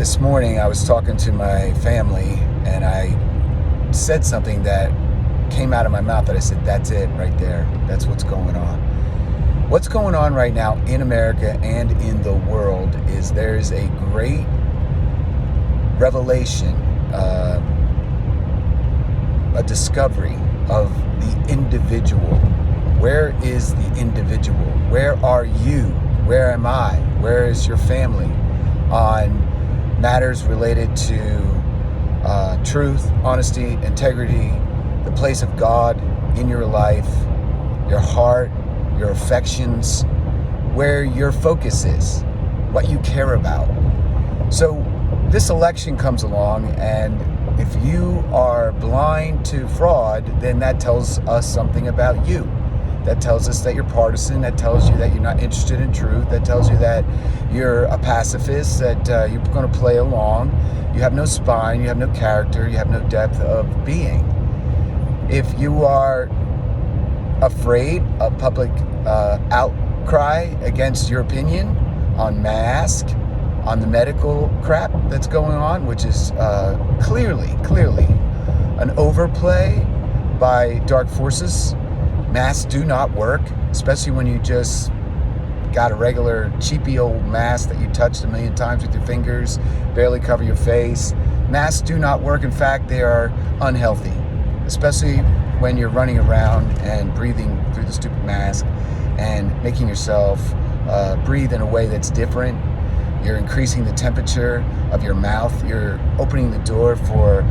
This morning I was talking to my family and I said something that came out of my mouth that I said, that's it right there. That's what's going on. What's going on right now in America and in the world is there's a great revelation, a discovery of the individual. Where is the individual? Where are you? Where am I? Where is your family on matters related to truth, honesty, integrity, the place of God in your life, your heart, your affections, where your focus is, what you care about. So this election comes along, and if you are blind to fraud, then that tells us something about you. That tells us that you're partisan. That tells you that you're not interested in truth. That tells you that you're a pacifist, that you're going to play along. You have no spine. You have no character. You have no depth of being. If you are afraid of public outcry against your opinion on mask, on the medical crap that's going on, which is clearly an overplay by dark forces. Masks do not work, especially when you just got a regular cheapy old mask that you touched a million times with your fingers, barely cover your face. Masks do not work. In fact, they are unhealthy, especially when you're running around and breathing through the stupid mask and making yourself breathe in a way that's different. You're increasing the temperature of your mouth. You're opening the door for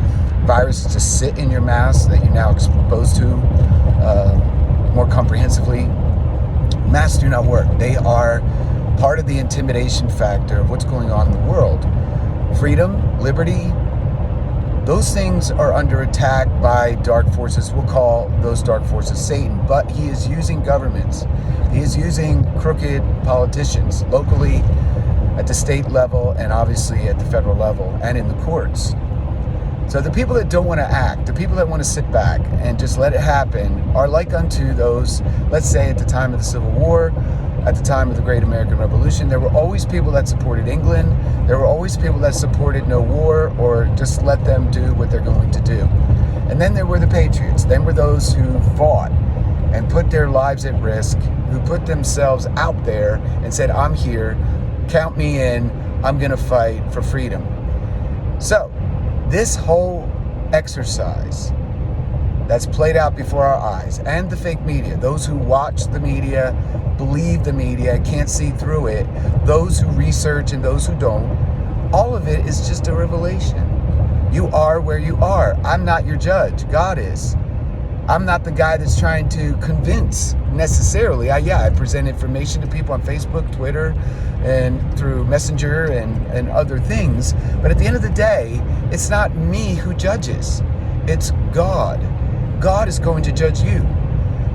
viruses to sit in your mouth so that you're now exposed to more comprehensively. Masks do not work. They are part of the intimidation factor of what's going on in the world. Freedom, liberty, those things are under attack by dark forces. We'll call those dark forces Satan, but he is using governments. He is using crooked politicians locally, at the state level, and obviously at the federal level and in the courts. So the people that don't want to act, the people that want to sit back and just let it happen, are like unto those, let's say at the time of the Civil War, at the time of the Great American Revolution, there were always people that supported England. There were always people that supported no war or just let them do what they're going to do. And then there were the patriots. Then were those who fought and put their lives at risk, who put themselves out there and said, I'm here, count me in, I'm going to fight for freedom. So this whole exercise that's played out before our eyes, and the fake media, those who watch the media, believe the media, can't see through it, those who research and those who don't, all of it is just a revelation. You are where you are. I'm not your judge. God is. I'm not the guy that's trying to convince necessarily. I present information to people on Facebook, Twitter, and through Messenger and other things. But at the end of the day, it's not me who judges. It's God. God is going to judge you.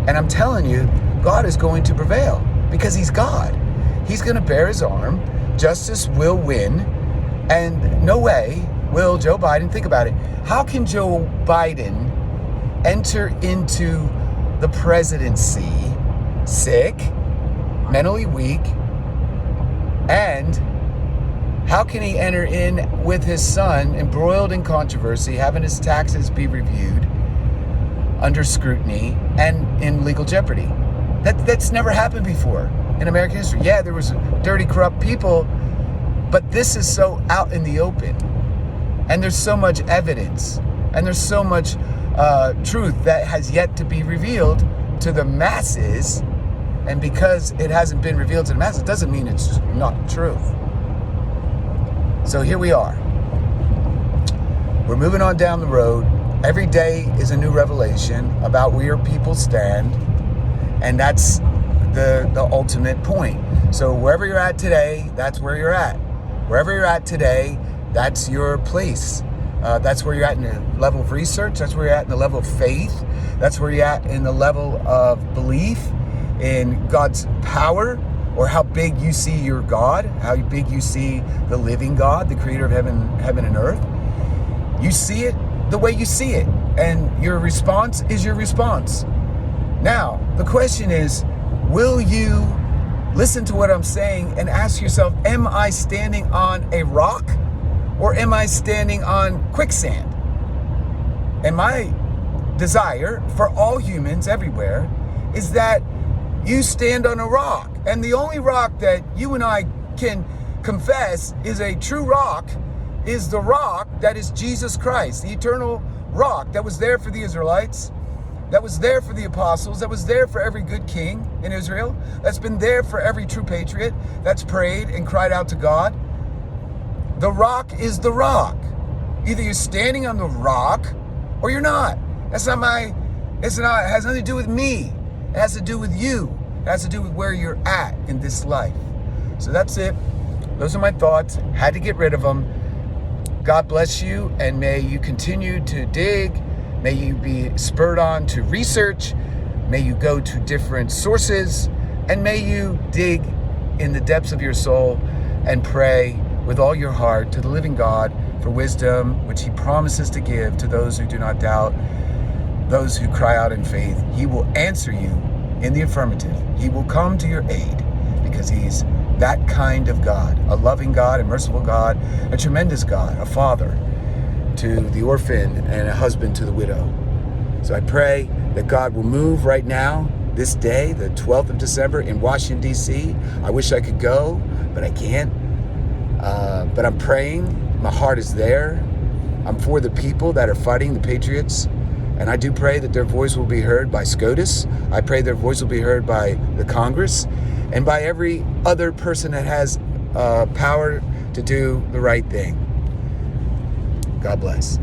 And I'm telling you, God is going to prevail because he's God. He's going to bear his arm. Justice will win. And no way will Joe Biden, think about it, how can Joe Biden enter into the presidency sick, mentally weak, and how can he enter in with his son embroiled in controversy, having his taxes be reviewed under scrutiny and in legal jeopardy? That's never happened before in American history. Yeah, there was dirty, corrupt people, but this is so out in the open, and there's so much evidence, and there's so much truth that has yet to be revealed to the masses. And because it hasn't been revealed to the masses doesn't mean it's not truth. So here we are. We're moving on down the road. Every day is a new revelation about where people stand, and that's the ultimate point. So wherever you're at today, that's where you're at. Wherever you're at today, that's your place. That's where you're at in the level of research. That's where you're at in the level of faith. That's where you're at in the level of belief in God's power, or how big you see your God, how big you see the living God, the creator of heaven and earth. You see it the way you see it, and your response is your response. Now, the question is, will you listen to what I'm saying and ask yourself, am I standing on a rock or am I standing on quicksand? And my desire for all humans everywhere is that you stand on a rock. And the only rock that you and I can confess is a true rock is the rock that is Jesus Christ, the eternal rock that was there for the Israelites, that was there for the apostles, that was there for every good king in Israel, that's been there for every true patriot that's prayed and cried out to God. The rock is the rock. Either you're standing on the rock or you're not. It has nothing to do with me. It has to do with you. It has to do with where you're at in this life. So that's it. Those are my thoughts. Had to get rid of them. God bless you, and may you continue to dig. May you be spurred on to research. May you go to different sources, and may you dig in the depths of your soul and pray with all your heart to the living God for wisdom, which he promises to give to those who do not doubt, those who cry out in faith. He will answer you in the affirmative. He will come to your aid because he's that kind of God, a loving God, a merciful God, a tremendous God, a father to the orphan and a husband to the widow. So I pray that God will move right now, this day, the 12th of December in Washington, D.C. I wish I could go, but I can't. But I'm praying. My heart is there. I'm for the people that are fighting, the patriots. And I do pray that their voice will be heard by SCOTUS. I pray their voice will be heard by the Congress and by every other person that has power to do the right thing. God bless.